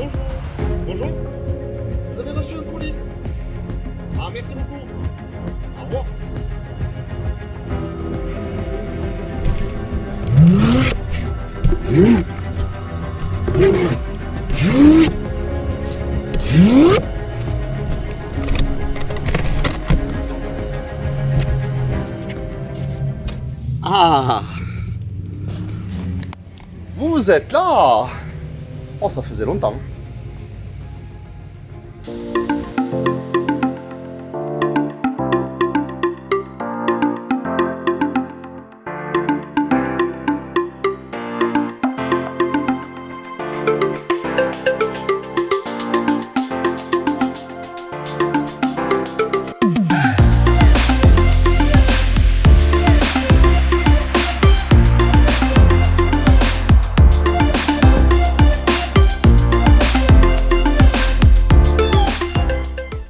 Bonjour. Bonjour. Vous avez reçu un colis. Ah, merci beaucoup. Au revoir. Ah, vous êtes là. Oh, ça faisait longtemps.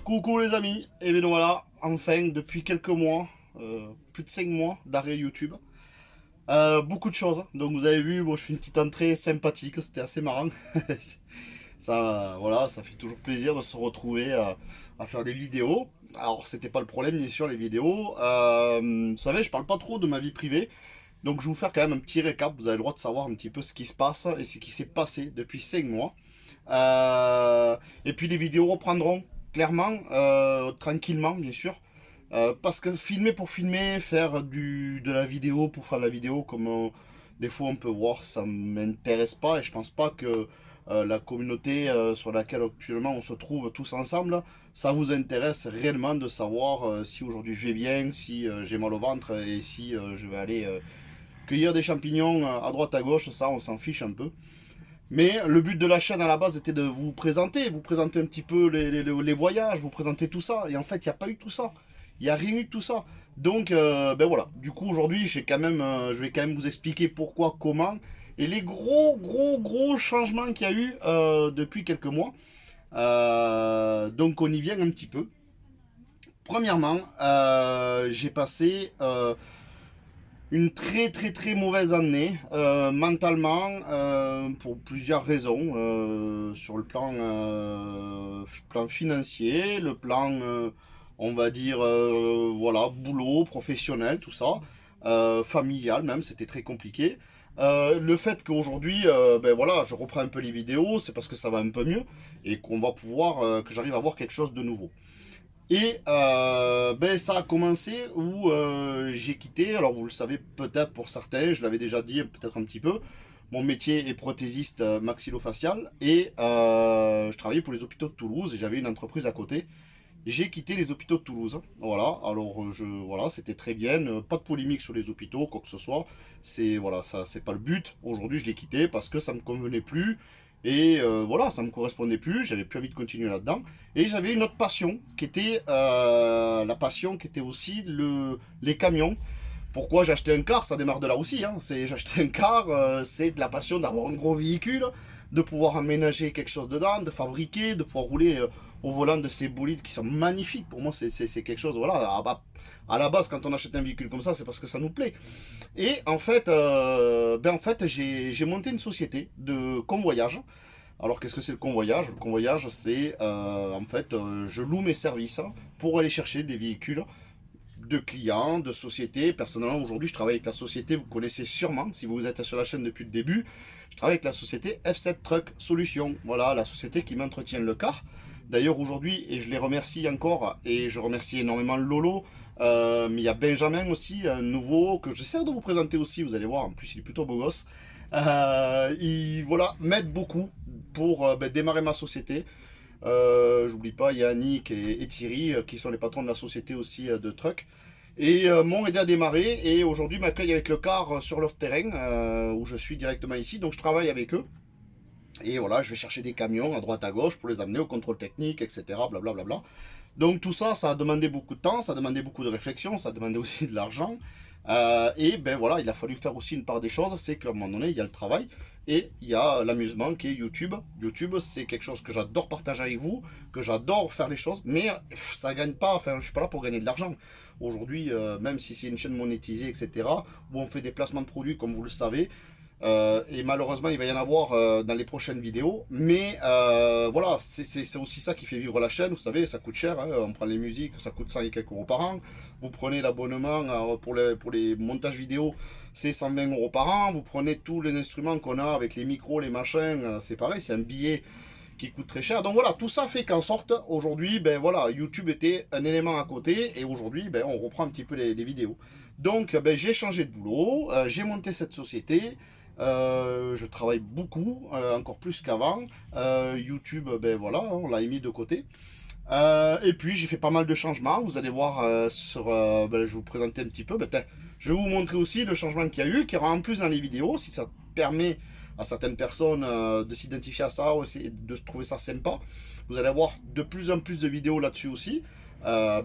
Coucou les amis, et bien voilà, enfin depuis quelques mois, plus de 5 mois d'arrêt YouTube. Beaucoup de choses, donc vous avez vu, bon, je fais une petite entrée sympathique, c'était assez marrant. Ça, voilà, ça fait toujours plaisir de se retrouver à faire des vidéos. Alors c'était pas le problème bien sûr les vidéos. Vous savez, je parle pas trop de ma vie privée, donc je vais vous faire quand même un petit récap, vous avez le droit de savoir un petit peu ce qui se passe et ce qui s'est passé depuis 5 mois. Et puis les vidéos reprendront clairement, tranquillement bien sûr. Parce que filmer pour filmer, faire de la vidéo pour faire de la vidéo, comme des fois on peut voir, ça m'intéresse pas et je pense pas que la communauté sur laquelle actuellement on se trouve tous ensemble, ça vous intéresse réellement de savoir si aujourd'hui je vais bien, si j'ai mal au ventre et si je vais aller cueillir des champignons à droite à gauche, ça on s'en fiche un peu. Mais le but de la chaîne à la base était de vous présenter un petit peu les voyages, vous présenter tout ça. Et en fait, il n'y a pas eu tout ça. Il n'y a rien eu de tout ça. Donc, ben voilà. Du coup, aujourd'hui, je vais quand même vous expliquer pourquoi, comment, et les gros changements qu'il y a eu depuis quelques mois. Donc, on y vient un petit peu. Premièrement, j'ai passé une très mauvaise année mentalement pour plusieurs raisons sur le plan financier, le plan on va dire voilà boulot professionnel tout ça, familial même c'était très compliqué. Le fait qu'aujourd'hui ben voilà je reprends un peu les vidéos c'est parce que ça va un peu mieux et qu'on va pouvoir que j'arrive à voir quelque chose de nouveau. Et ben, ça a commencé où j'ai quitté, alors vous le savez peut-être pour certains, je l'avais déjà dit peut-être un petit peu, mon métier est prothésiste maxillofacial et je travaillais pour les hôpitaux de Toulouse et j'avais une entreprise à côté. J'ai quitté les hôpitaux de Toulouse. Voilà, alors voilà, c'était très bien, pas de polémique sur les hôpitaux, quoi que ce soit. C'est voilà, ça, c'est pas le but. Aujourd'hui, je l'ai quitté parce que ça me convenait plus et voilà, ça me correspondait plus. J'avais plus envie de continuer là-dedans. Et j'avais une autre passion qui était la passion qui était aussi les camions. Pourquoi j'ai acheté un car? Ça démarre de là aussi. Hein. J'ai acheté un car, c'est de la passion d'avoir un gros véhicule, de pouvoir aménager quelque chose dedans, de fabriquer, de pouvoir rouler au volant de ces bolides qui sont magnifiques. Pour moi, c'est quelque chose. Voilà, à la base, quand on achète un véhicule comme ça, c'est parce que ça nous plaît. Et en fait, j'ai monté une société de convoyage. Alors, qu'est-ce que c'est le convoyage? Le convoyage, c'est en fait, je loue mes services pour aller chercher des véhicules de clients, de sociétés. Personnellement, aujourd'hui, je travaille avec la société, vous connaissez sûrement, si vous êtes sur la chaîne depuis le début, je travaille avec la société F7 Truck Solutions. Voilà, la société qui m'entretient le car. D'ailleurs, aujourd'hui, et je les remercie encore, et je remercie énormément Lolo, mais il y a Benjamin aussi, un nouveau, que j'essaie de vous présenter aussi, vous allez voir, en plus il est plutôt beau gosse. Il voilà, m'aide beaucoup pour démarrer ma société. J'oublie pas Yannick et Thierry qui sont les patrons de la société aussi de truck et m'ont aidé à démarrer et aujourd'hui m'accueillent avec le car sur leur terrain où je suis directement ici, donc je travaille avec eux et voilà, je vais chercher des camions à droite à gauche pour les amener au contrôle technique, etc. Blablabla. Donc tout ça, ça a demandé beaucoup de temps, ça a demandé beaucoup de réflexion, ça a demandé aussi de l'argent. Et ben voilà, il a fallu faire aussi une part des choses, c'est qu'à un moment donné, il y a le travail et il y a l'amusement qui est YouTube. YouTube, c'est quelque chose que j'adore partager avec vous, que j'adore faire les choses, mais ça gagne pas, enfin je suis pas là pour gagner de l'argent. Aujourd'hui, même si c'est une chaîne monétisée, etc., où on fait des placements de produits, comme vous le savez, et malheureusement, il va y en avoir dans les prochaines vidéos. Mais voilà, c'est aussi ça qui fait vivre la chaîne. Vous savez, ça coûte cher. Hein. On prend les musiques, ça coûte 100 et quelques euros par an. Vous prenez l'abonnement pour les montages vidéo, c'est 120 euros par an. Vous prenez tous les instruments qu'on a avec les micros, les machins, c'est pareil, c'est un billet qui coûte très cher. Donc voilà, tout ça fait qu'en sorte, aujourd'hui, ben voilà, YouTube était un élément à côté. Et aujourd'hui, ben, on reprend un petit peu les vidéos. Donc ben, j'ai changé de boulot, j'ai monté cette société. Je travaille beaucoup, encore plus qu'avant. YouTube, ben voilà, on l'a mis de côté. Et puis j'ai fait pas mal de changements. Vous allez voir ben, je vais vous présenter un petit peu. Ben, je vais vous montrer aussi le changement qu'il y a eu, qui aura en plus dans les vidéos, si ça permet à certaines personnes de s'identifier à ça, et de se trouver ça sympa. Vous allez avoir de plus en plus de vidéos là-dessus aussi. Ben,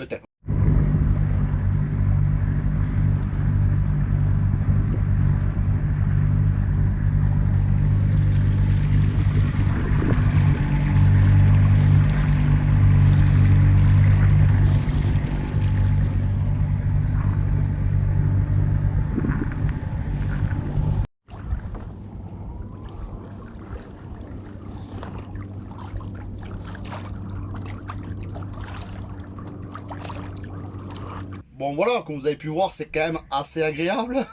bon voilà, comme vous avez pu voir, c'est quand même assez agréable.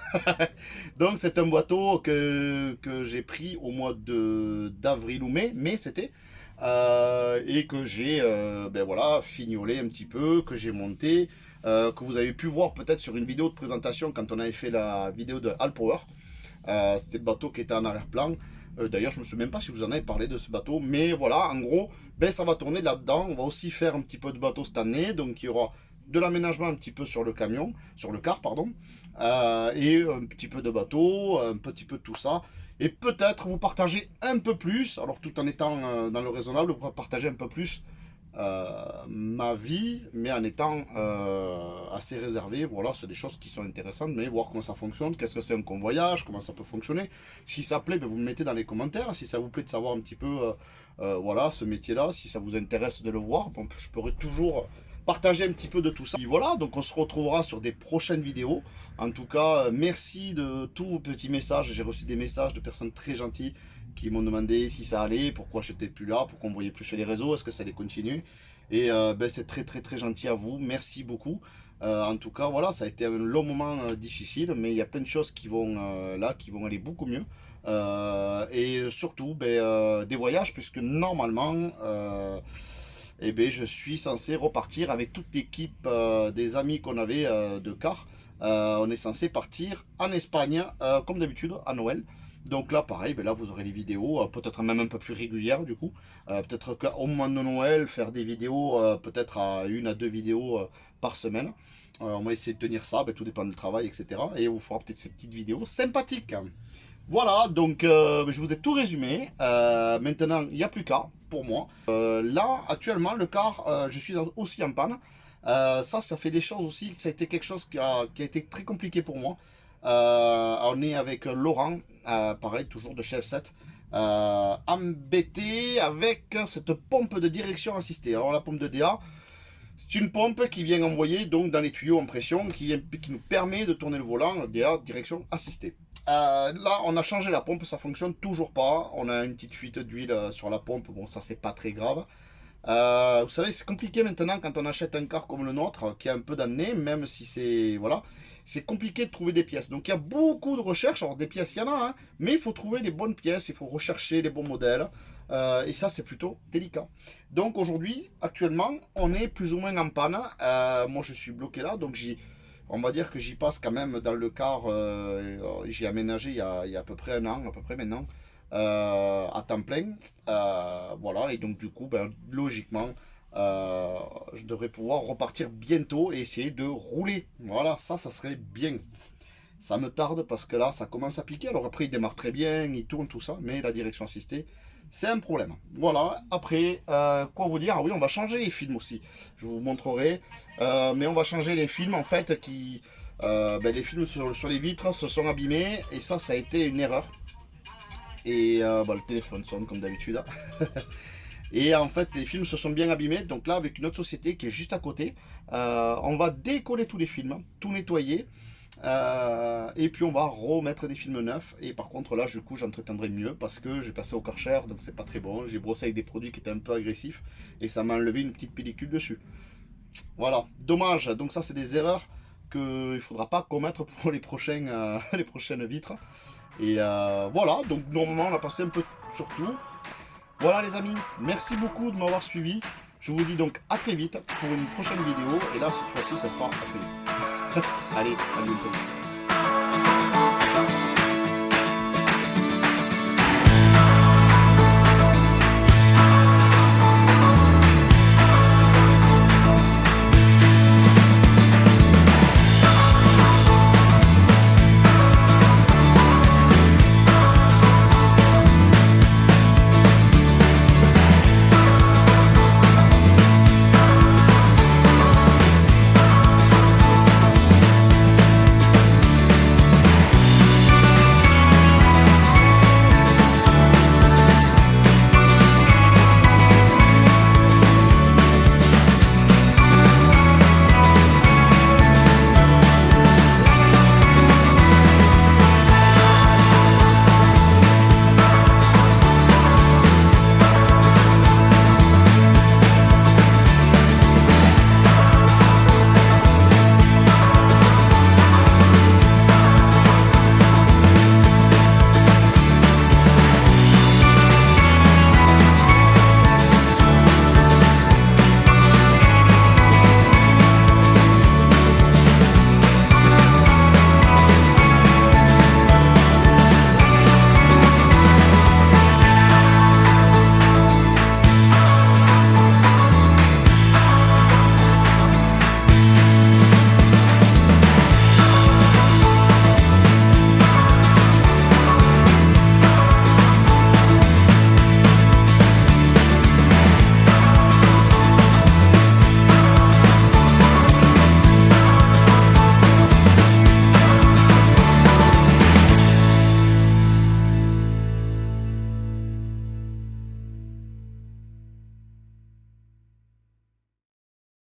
Donc c'est un bateau que j'ai pris au mois d'avril ou mai c'était. Et que j'ai ben voilà, fignolé un petit peu, que j'ai monté, que vous avez pu voir peut-être sur une vidéo de présentation quand on avait fait la vidéo de All Power. C'était le bateau qui était en arrière-plan. D'ailleurs, je ne me souviens même pas si vous en avez parlé de ce bateau. Mais voilà, en gros, ben, ça va tourner là-dedans. On va aussi faire un petit peu de bateau cette année. Donc, il y aura de l'aménagement un petit peu sur le camion, sur le car, pardon. Et un petit peu de bateau, un petit peu de tout ça. Et peut-être vous partager un peu plus, alors tout en étant dans le raisonnable, vous partager un peu plus ma vie, mais en étant assez réservé. Voilà, c'est des choses qui sont intéressantes, mais voir comment ça fonctionne, qu'est-ce que c'est un convoyage, comment ça peut fonctionner. Si ça plaît, ben, vous me mettez dans les commentaires. Si ça vous plaît de savoir un petit peu voilà, ce métier-là, si ça vous intéresse de le voir, bon, je pourrais toujours partager un petit peu de tout ça. Et voilà, donc on se retrouvera sur des prochaines vidéos. En tout cas, merci de tous vos petits messages. J'ai reçu des messages de personnes très gentilles qui m'ont demandé si ça allait, pourquoi j'étais plus là, pourquoi on me voyait plus sur les réseaux, est-ce que ça allait continuer. Et ben, c'est très très très gentil à vous, merci beaucoup. En tout cas, voilà, ça a été un long moment difficile, mais il y a plein de choses qui vont là, qui vont aller beaucoup mieux. Et surtout, ben, des voyages, puisque normalement, eh ben, je suis censé repartir avec toute l'équipe des amis qu'on avait de car. On est censé partir en Espagne, comme d'habitude, à Noël. Donc là, pareil, ben là, vous aurez des vidéos, peut-être même un peu plus régulières du coup. Peut-être qu'au moment de Noël, faire des vidéos, peut-être à 1 à 2 vidéos par semaine. On va essayer de tenir ça, ben, tout dépend du travail, etc. Et on vous fera peut-être ces petites vidéos sympathiques. Voilà, donc je vous ai tout résumé. Maintenant, il n'y a plus qu'à pour moi. Là, actuellement, le car, je suis aussi en panne. Ça fait des choses aussi. Ça a été quelque chose qui a été très compliqué pour moi. On est avec Laurent, pareil, toujours de chez F7, embêté avec cette pompe de direction assistée. Alors, la pompe de DA, c'est une pompe qui vient envoyer donc dans les tuyaux en pression, qui nous permet de tourner le volant DA direction assistée. Là, on a changé la pompe, ça fonctionne toujours pas. On a une petite fuite d'huile sur la pompe, bon, ça c'est pas très grave. Vous savez, c'est compliqué maintenant quand on achète un car comme le nôtre, qui a un peu d'années, même si c'est... Voilà. C'est compliqué de trouver des pièces. Donc il y a beaucoup de recherches. Alors des pièces, il y en a, hein, mais il faut trouver les bonnes pièces, il faut rechercher les bons modèles. Et ça, c'est plutôt délicat. Donc aujourd'hui, actuellement, on est plus ou moins en panne. Moi, je suis bloqué là, donc on va dire que j'y passe quand même dans le car. J'ai aménagé il y a à peu près un an, à peu près maintenant, à temps plein. Voilà, et donc du coup, ben, logiquement, je devrais pouvoir repartir bientôt et essayer de rouler. Voilà, ça serait bien. Ça me tarde parce que là, ça commence à piquer. Alors après, il démarre très bien, il tourne, tout ça, mais la direction assistée, c'est un problème. Voilà, après, quoi vous dire? Ah oui, on va changer les films aussi. Je vous montrerai. Mais on va changer les films, en fait, ben, les films sur les vitres se sont abîmés, et ça a été une erreur. Et bah, le téléphone sonne comme d'habitude, hein. Et en fait, les films se sont bien abîmés. Donc là, avec une autre société qui est juste à côté, on va décoller tous les films, tout nettoyer. Et puis on va remettre des films neufs. Et par contre, là, du coup, j'entretiendrai mieux parce que j'ai passé au Karcher, donc c'est pas très bon. J'ai brossé avec des produits qui étaient un peu agressifs et ça m'a enlevé une petite pellicule dessus. Voilà, dommage. Donc ça, c'est des erreurs qu'il ne faudra pas commettre pour les prochaines vitres. Et voilà, donc normalement, on a passé un peu sur tout. Voilà les amis, merci beaucoup de m'avoir suivi. Je vous dis donc à très vite pour une prochaine vidéo. Et là, cette fois-ci, ça sera à très vite. Allez, à bientôt.